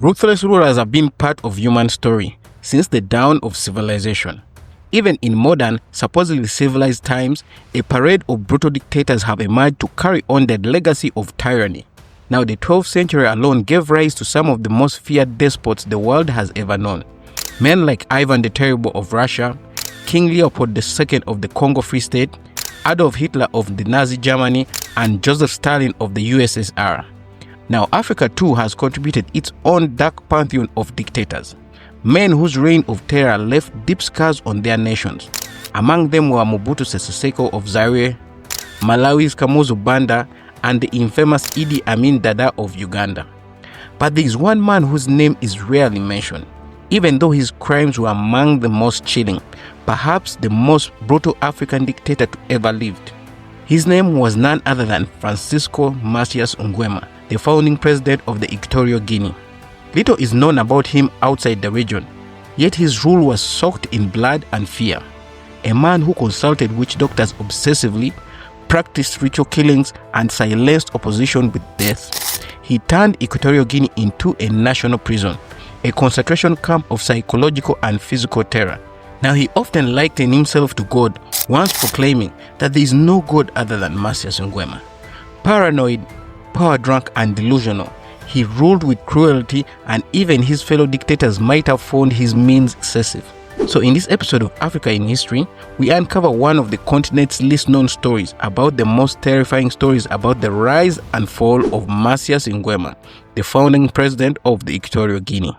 Ruthless rulers have been part of human story since the dawn of civilization. Even in modern, supposedly civilized times, a parade of brutal dictators have emerged to carry on the legacy of tyranny. Now, the 12th century alone gave rise to some of the most feared despots the world has ever known. Men like Ivan the Terrible of Russia, King Leopold II of the Congo Free State, Adolf Hitler of the Nazi Germany, and Joseph Stalin of the USSR. Now, Africa too has contributed its own dark pantheon of dictators, men whose reign of terror left deep scars on their nations. Among them were Mobutu Sese Seko of Zaire, Malawi's Kamuzu Banda, and the infamous Idi Amin Dada of Uganda. But there is one man whose name is rarely mentioned, even though his crimes were among the most chilling, perhaps the most brutal African dictator to ever lived. His name was none other than Francisco Macías Nguema, the founding president of the Equatorial Guinea. Little is known about him outside the region, yet his rule was soaked in blood and fear. A man who consulted witch doctors obsessively, practiced ritual killings, and silenced opposition with death. He turned Equatorial Guinea into a national prison, a concentration camp of psychological and physical terror. Now, he often likened himself to God, once proclaiming that there is no God other than Macias Nguema. Paranoid, power-drunk, and delusional, he ruled with cruelty, and even his fellow dictators might have found his means excessive. So in this episode of Africa in History, we uncover one of the continent's least known stories about the most terrifying stories about the rise and fall of Macias Nguema, the founding president of the Equatorial Guinea.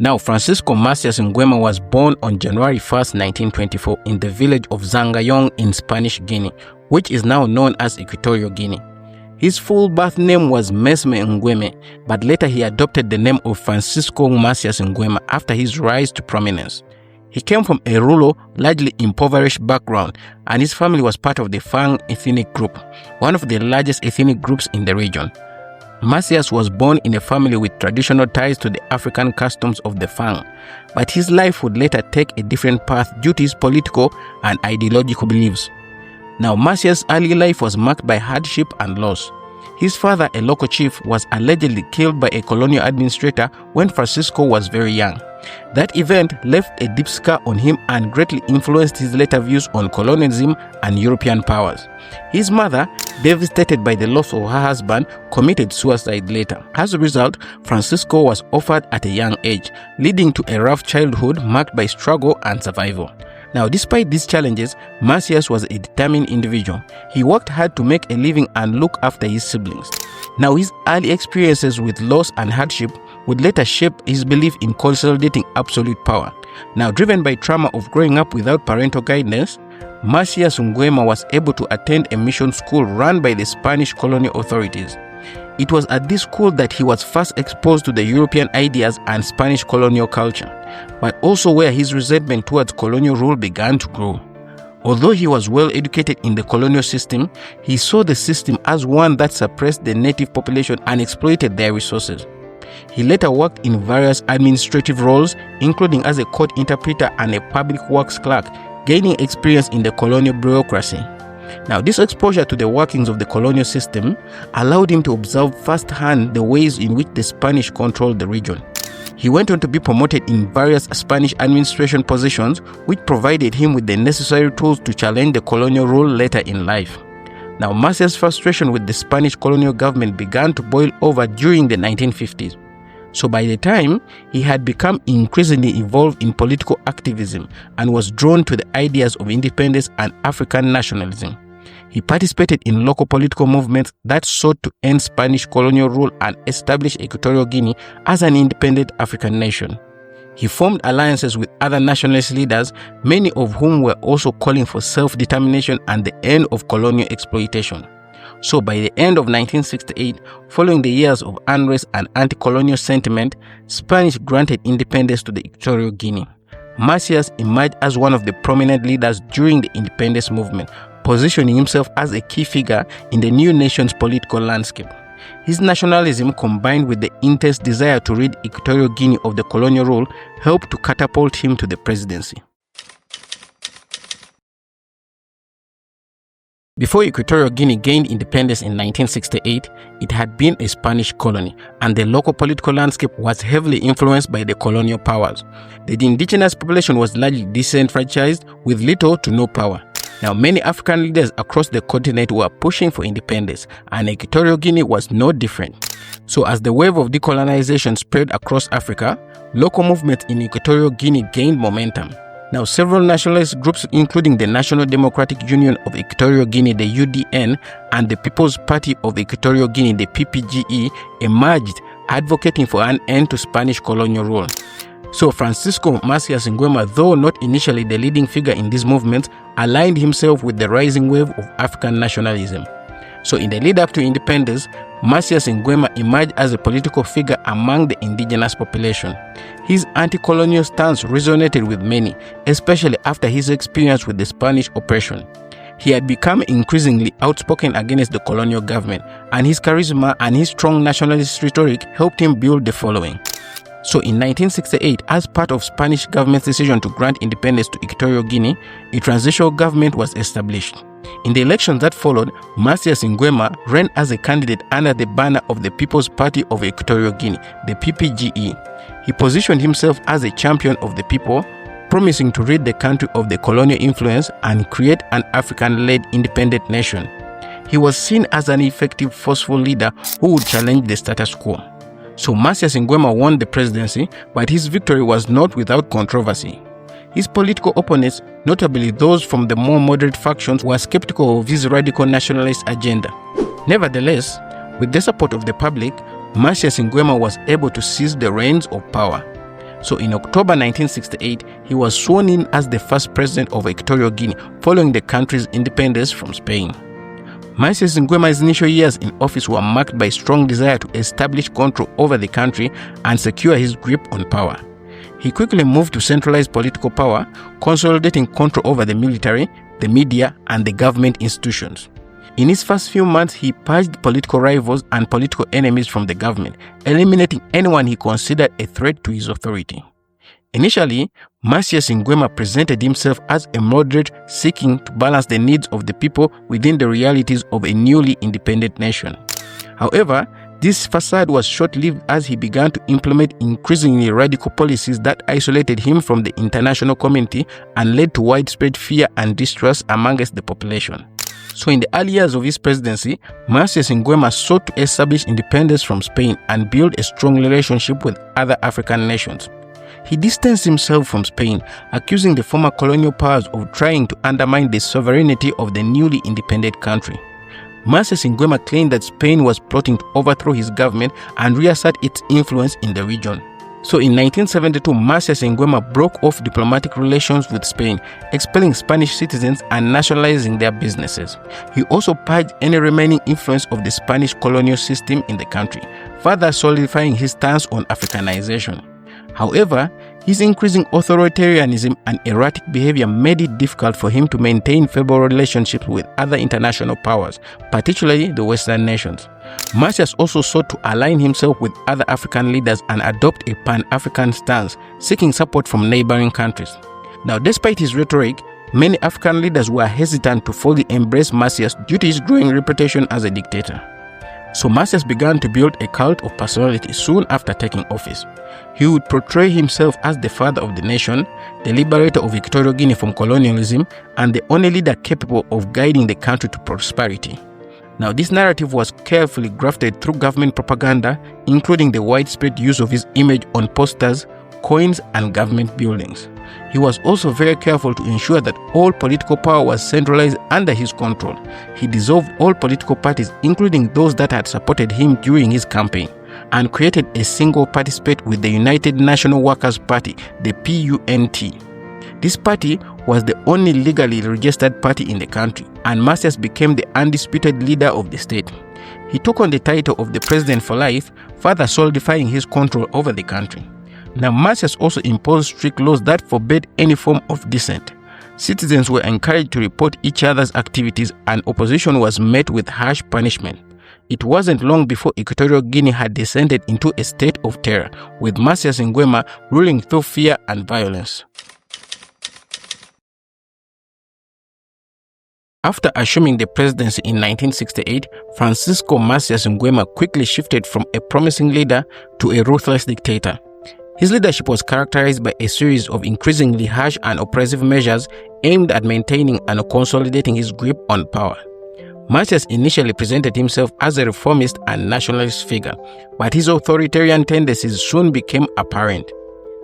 Now, Francisco Macías Nguema was born on January 1st, 1924 in the village of Zangayong in Spanish Guinea, which is now known as Equatorial Guinea. His full birth name was Mesme Nguema, but later he adopted the name of Francisco Macías Nguema after his rise to prominence. He came from a rural, largely impoverished background, and his family was part of the Fang ethnic group, one of the largest ethnic groups in the region. Macias was born in a family with traditional ties to the African customs of the Fang, but his life would later take a different path due to his political and ideological beliefs. Now, Macias' early life was marked by hardship and loss. His father, a local chief, was allegedly killed by a colonial administrator when Francisco was very young. That event left a deep scar on him and greatly influenced his later views on colonialism and European powers. His mother, devastated by the loss of her husband, committed suicide later. As a result, Francisco was orphaned at a young age, leading to a rough childhood marked by struggle and survival. Now, despite these challenges, Macias was a determined individual. He worked hard to make a living and look after his siblings. Now, his early experiences with loss and hardship would later shape his belief in consolidating absolute power. Now, driven by trauma of growing up without parental guidance, Macias Nguema was able to attend a mission school run by the Spanish colonial authorities. It was at this school that he was first exposed to the European ideas and Spanish colonial culture, but also where his resentment towards colonial rule began to grow. Although he was well educated in the colonial system, he saw the system as one that suppressed the native population and exploited their resources. He later worked in various administrative roles, including as a court interpreter and a public works clerk, gaining experience in the colonial bureaucracy. Now, this exposure to the workings of the colonial system allowed him to observe firsthand the ways in which the Spanish controlled the region. He went on to be promoted in various Spanish administration positions, which provided him with the necessary tools to challenge the colonial rule later in life. Now, Macias' frustration with the Spanish colonial government began to boil over during the 1950s. So by the time, he had become increasingly involved in political activism and was drawn to the ideas of independence and African nationalism. He participated in local political movements that sought to end Spanish colonial rule and establish Equatorial Guinea as an independent African nation. He formed alliances with other nationalist leaders, many of whom were also calling for self-determination and the end of colonial exploitation. So by the end of 1968, following the years of unrest and anti-colonial sentiment, Spanish granted independence to the Equatorial Guinea. Macias emerged as one of the prominent leaders during the independence movement, positioning himself as a key figure in the new nation's political landscape. His nationalism, combined with the intense desire to rid Equatorial Guinea of the colonial rule, helped to catapult him to the presidency. Before Equatorial Guinea gained independence in 1968, it had been a Spanish colony, and the local political landscape was heavily influenced by the colonial powers. The indigenous population was largely disenfranchised with little to no power. Now, many African leaders across the continent were pushing for independence, and Equatorial Guinea was no different. So as the wave of decolonization spread across Africa, local movements in Equatorial Guinea gained momentum. Now, several nationalist groups, including the National Democratic Union of Equatorial Guinea, the UDN, and the People's Party of Equatorial Guinea, the PPGE, emerged, advocating for an end to Spanish colonial rule. So Francisco Macías Nguema, though not initially the leading figure in this movement, aligned himself with the rising wave of African nationalism. So in the lead up to independence, Macias Nguema emerged as a political figure among the indigenous population. His anti-colonial stance resonated with many, especially after his experience with the Spanish oppression. He had become increasingly outspoken against the colonial government, and his charisma and his strong nationalist rhetoric helped him build the following. So in 1968, as part of Spanish government's decision to grant independence to Equatorial Guinea, a transitional government was established. In the elections that followed, Macias Nguema ran as a candidate under the banner of the People's Party of Equatorial Guinea, the PPGE. He positioned himself as a champion of the people, promising to rid the country of the colonial influence and create an African-led independent nation. He was seen as an effective, forceful leader who would challenge the status quo. So Macias Nguema won the presidency, but his victory was not without controversy. His political opponents, notably those from the more moderate factions, were skeptical of his radical nationalist agenda. Nevertheless, with the support of the public, Macias Nguema was able to seize the reins of power. So in October 1968, he was sworn in as the first president of Equatorial Guinea following the country's independence from Spain. Macias Nguema's initial years in office were marked by strong desire to establish control over the country and secure his grip on power. He quickly moved to centralize political power, consolidating control over the military, the media, and the government institutions. In his first few months, he purged political rivals and political enemies from the government, eliminating anyone he considered a threat to his authority. Initially, Macias Nguema presented himself as a moderate, seeking to balance the needs of the people within the realities of a newly independent nation. However, this facade was short-lived as he began to implement increasingly radical policies that isolated him from the international community and led to widespread fear and distrust amongst the population. So in the early years of his presidency, Macias Nguema sought to establish independence from Spain and build a strong relationship with other African nations. He distanced himself from Spain, accusing the former colonial powers of trying to undermine the sovereignty of the newly independent country. Macias Nguema claimed that Spain was plotting to overthrow his government and reassert its influence in the region. So in 1972, Macias Nguema broke off diplomatic relations with Spain, expelling Spanish citizens and nationalizing their businesses. He also purged any remaining influence of the Spanish colonial system in the country, further solidifying his stance on Africanization. However, his increasing authoritarianism and erratic behavior made it difficult for him to maintain favorable relationships with other international powers, particularly the Western nations. Macias also sought to align himself with other African leaders and adopt a pan-African stance, seeking support from neighboring countries. Now, despite his rhetoric, many African leaders were hesitant to fully embrace Macias due to his growing reputation as a dictator. So Macias began to build a cult of personality soon after taking office. He would portray himself as the father of the nation, the liberator of Equatorial Guinea from colonialism, and the only leader capable of guiding the country to prosperity. Now, this narrative was carefully grafted through government propaganda, including the widespread use of his image on posters, coins, and government buildings. He was also very careful to ensure that all political power was centralized under his control. He dissolved all political parties, including those that had supported him during his campaign, and created a single party state with the United National Workers' Party, the PUNT. This party was the only legally registered party in the country, and Macias became the undisputed leader of the state. He took on the title of the president for life, further solidifying his control over the country. Now, Macias also imposed strict laws that forbade any form of dissent. Citizens were encouraged to report each other's activities, and opposition was met with harsh punishment. It wasn't long before Equatorial Guinea had descended into a state of terror, with Macias Nguema ruling through fear and violence. After assuming the presidency in 1968, Francisco Macías Nguema quickly shifted from a promising leader to a ruthless dictator. His leadership was characterized by a series of increasingly harsh and oppressive measures aimed at maintaining and consolidating his grip on power. Macias initially presented himself as a reformist and nationalist figure, but his authoritarian tendencies soon became apparent.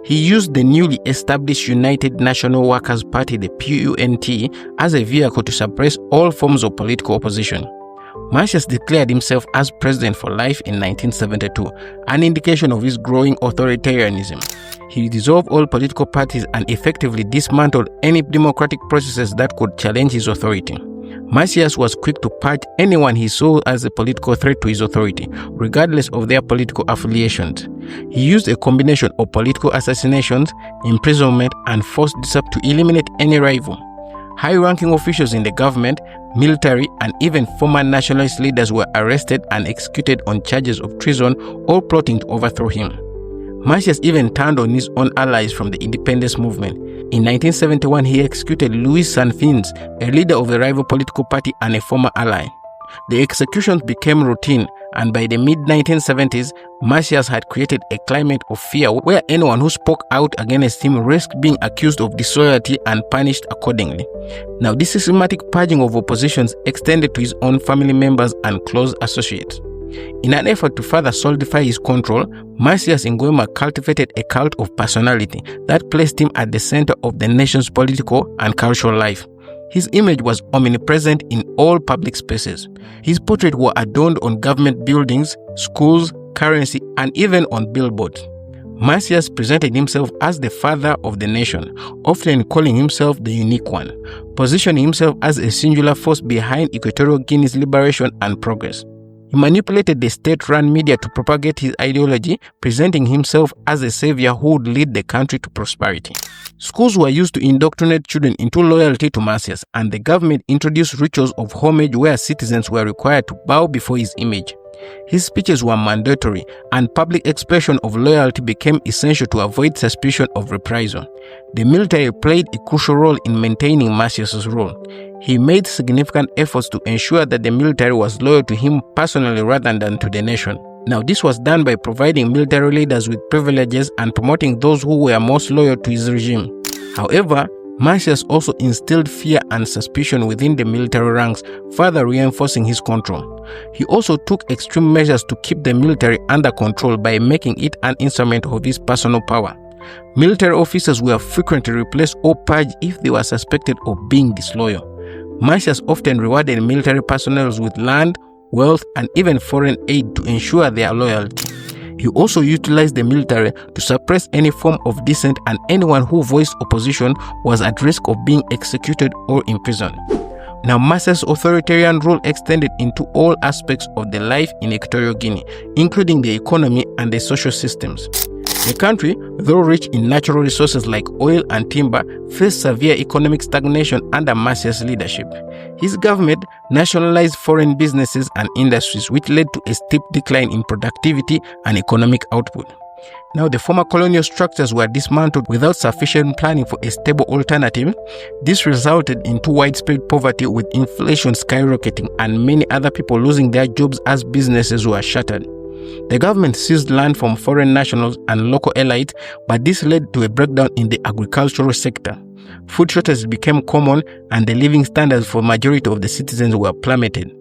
He used the newly established United National Workers' Party, the PUNT, as a vehicle to suppress all forms of political opposition. Macias declared himself as president for life in 1972, an indication of his growing authoritarianism. He dissolved all political parties and effectively dismantled any democratic processes that could challenge his authority. Macias was quick to purge anyone he saw as a political threat to his authority, regardless of their political affiliations. He used a combination of political assassinations, imprisonment, and forced disarmament to eliminate any rival. High-ranking officials in the government, military, and even former nationalist leaders were arrested and executed on charges of treason, all plotting to overthrow him. Macias even turned on his own allies from the independence movement. In 1971, he executed Luis Sanfins, a leader of the rival political party and a former ally. The executions became routine, and by the mid-1970s, Macias had created a climate of fear where anyone who spoke out against him risked being accused of disloyalty and punished accordingly. Now, this systematic purging of oppositions extended to his own family members and close associates. In an effort to further solidify his control, Macias Nguema cultivated a cult of personality that placed him at the center of the nation's political and cultural life. His image was omnipresent in all public spaces. His portrait was adorned on government buildings, schools, currency, and even on billboards. Macias presented himself as the father of the nation, often calling himself the unique one, positioning himself as a singular force behind Equatorial Guinea's liberation and progress. He manipulated the state-run media to propagate his ideology, presenting himself as a savior who would lead the country to prosperity. Schools were used to indoctrinate children into loyalty to Macias, and the government introduced rituals of homage where citizens were required to bow before his image. His speeches were mandatory, and public expression of loyalty became essential to avoid suspicion of reprisal. The military played a crucial role in maintaining Macias's rule. He made significant efforts to ensure that the military was loyal to him personally rather than to the nation. Now, this was done by providing military leaders with privileges and promoting those who were most loyal to his regime. However, Macias also instilled fear and suspicion within the military ranks, further reinforcing his control. He also took extreme measures to keep the military under control by making it an instrument of his personal power. Military officers were frequently replaced or purged if they were suspected of being disloyal. Macias often rewarded military personnel with land, wealth, and even foreign aid to ensure their loyalty. He also utilized the military to suppress any form of dissent, and anyone who voiced opposition was at risk of being executed or imprisoned. Now, Macias' authoritarian rule extended into all aspects of the life in Equatorial Guinea, including the economy and the social systems. The country, though rich in natural resources like oil and timber, faced severe economic stagnation under Macias' leadership. His government nationalized foreign businesses and industries, which led to a steep decline in productivity and economic output. Now, the former colonial structures were dismantled without sufficient planning for a stable alternative. This resulted in widespread poverty, with inflation skyrocketing and many other people losing their jobs as businesses were shuttered. The government seized land from foreign nationals and local elites, but this led to a breakdown in the agricultural sector. Food shortages became common, and the living standards for the majority of the citizens were plummeted.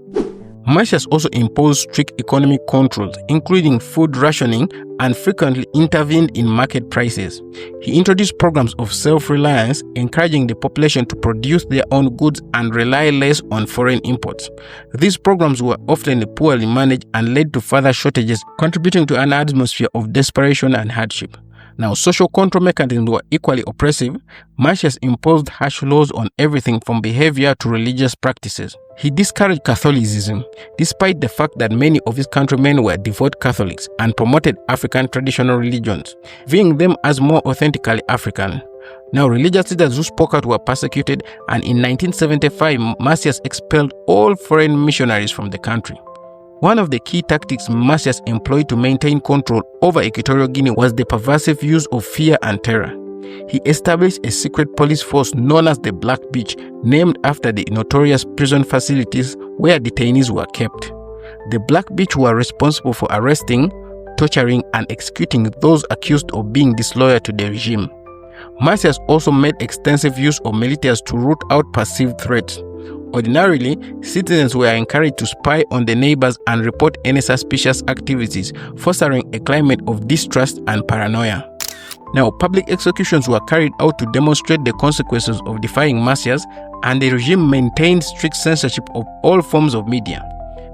Macias also imposed strict economic controls, including food rationing, and frequently intervened in market prices. He introduced programs of self-reliance, encouraging the population to produce their own goods and rely less on foreign imports. These programs were often poorly managed and led to further shortages, contributing to an atmosphere of desperation and hardship. Now, social control mechanisms were equally oppressive. Macias imposed harsh laws on everything from behavior to religious practices. He discouraged Catholicism, despite the fact that many of his countrymen were devout Catholics, and promoted African traditional religions, viewing them as more authentically African. Now, religious leaders who spoke out were persecuted, and in 1975, Macias expelled all foreign missionaries from the country. One of the key tactics Macias employed to maintain control over Equatorial Guinea was the pervasive use of fear and terror. He established a secret police force known as the Black Beach, named after the notorious prison facilities where detainees were kept. The Black Beach were responsible for arresting, torturing, and executing those accused of being disloyal to the regime. Macias also made extensive use of militias to root out perceived threats. Ordinarily, citizens were encouraged to spy on their neighbors and report any suspicious activities, fostering a climate of distrust and paranoia. Now, public executions were carried out to demonstrate the consequences of defying Macias, and the regime maintained strict censorship of all forms of media.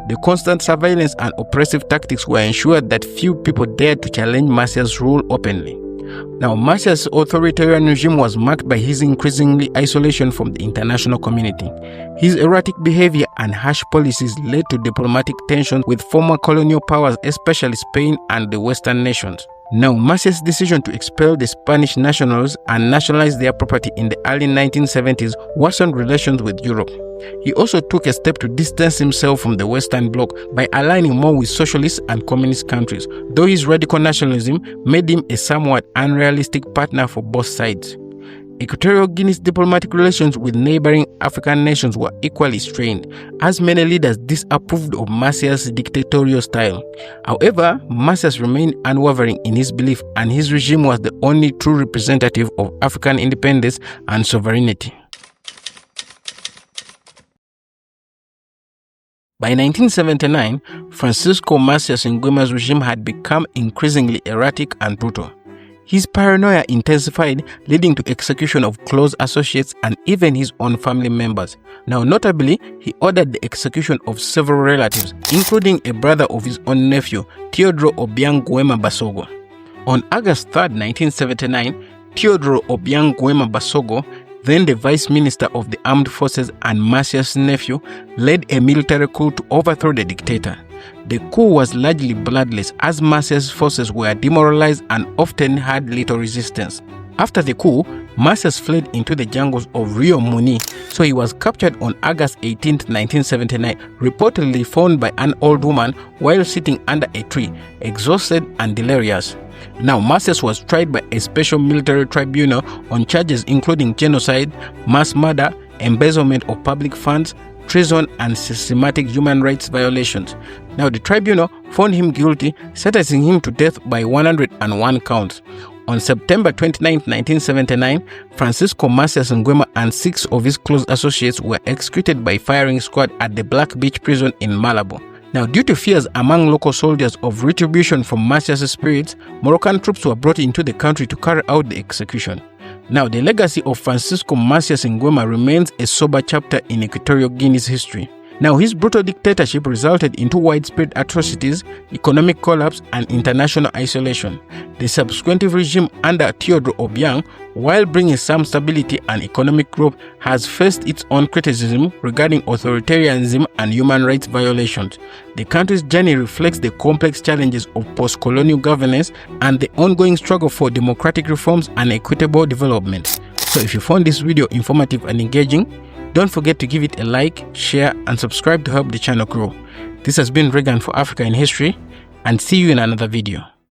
The constant surveillance and oppressive tactics were ensured that few people dared to challenge Macias' rule openly. Now, Macias' authoritarian regime was marked by his increasingly isolation from the international community. His erratic behavior and harsh policies led to diplomatic tensions with former colonial powers, especially Spain and the Western nations. Now, Macias' decision to expel the Spanish nationals and nationalize their property in the early 1970s worsened relations with Europe. He also took a step to distance himself from the Western Bloc by aligning more with socialist and communist countries, though his radical nationalism made him a somewhat unrealistic partner for both sides. Equatorial Guinea's diplomatic relations with neighboring African nations were equally strained, as many leaders disapproved of Macias' dictatorial style. However, Macias remained unwavering in his belief, and his regime was the only true representative of African independence and sovereignty. By 1979, Francisco Macías Nguema's regime had become increasingly erratic and brutal. His paranoia intensified, leading to execution of close associates and even his own family members. Now, notably, he ordered the execution of several relatives, including a brother of his own nephew, Teodoro Obiang Nguema Basogo. On August 3, 1979, Teodoro Obiang Nguema Basogo, then the Vice Minister of the Armed Forces and Macias' nephew, led a military coup to overthrow the dictator. The coup was largely bloodless, as Macias' forces were demoralized and often had little resistance. After the coup, Macias fled into the jungles of Rio Muni, so he was captured on August 18, 1979, reportedly found by an old woman while sitting under a tree, exhausted and delirious. Now, Macias was tried by a special military tribunal on charges including genocide, mass murder, embezzlement of public funds, treason, and systematic human rights violations. Now, the tribunal found him guilty, sentencing him to death by 101 counts. On September 29, 1979, Francisco Macías Nguema and 6 of his close associates were executed by firing squad at the Black Beach prison in Malabo. Now, due to fears among local soldiers of retribution from Macias' spirits, Moroccan troops were brought into the country to carry out the execution. Now, the legacy of Francisco Macías Nguema remains a sober chapter in Equatorial Guinea's history. Now, his brutal dictatorship resulted into widespread atrocities, economic collapse, and international isolation. The subsequent regime under Teodoro Obiang, while bringing some stability and economic growth, has faced its own criticism regarding authoritarianism and human rights violations. The country's journey reflects the complex challenges of post-colonial governance and the ongoing struggle for democratic reforms and equitable development. So if you found this video informative and engaging, don't forget to give it a like, share, and subscribe to help the channel grow. This has been Regan for Africa in History, and see you in another video.